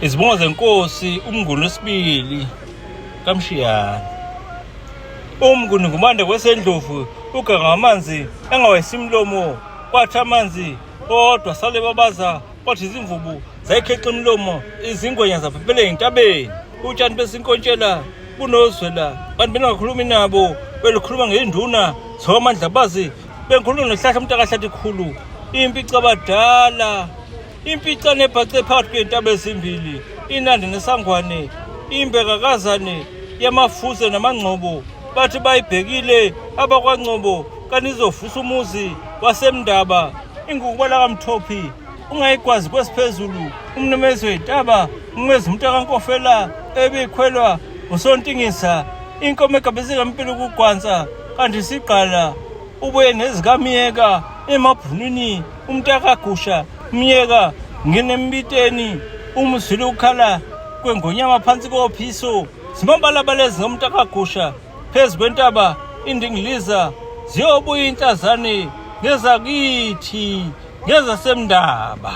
Izibongo zenkosi umnguni wesibili kaMshiyane. Umnguni ngumande kwesendlovu uganga amanzi engawesi imlomo kwathi amanzi kodwa sale babaza kwathi izimvubu zayikhexa imlomo izingwenya zaphephele entabeni. Utshani besinkontshela bunozwela kanti bengakhulumi nabo belukhuluma ngenduna zokwamandla bazi bengikhuluma nohlahla umntakahlathi khulu impica abadala impica nebhace phakathi kwentaba ezimbili inandi nesangwane imbekakazane yamafuze namangcobo bathi bayibhekile abakwangcobo kanti izovusa umuzi wasemndaba ingukubala kaMthophi ungayikwazi kwesiphezulu umnumezi wentaba umezi umntakankofela ebikhwelwa usontingisa inkomo egabesikampilo ukugwanza kanti isigqala ubuye nezikamiyeka emabhunwini umntakagusha umyeka ngenembiteni umzwile ukhala kwengonyama phansi kophiso zimabalabalezi ngomntakagusha phezu kwentaba indingiliza ziyobuya inhlazane ngezakithi ngezasemndaba.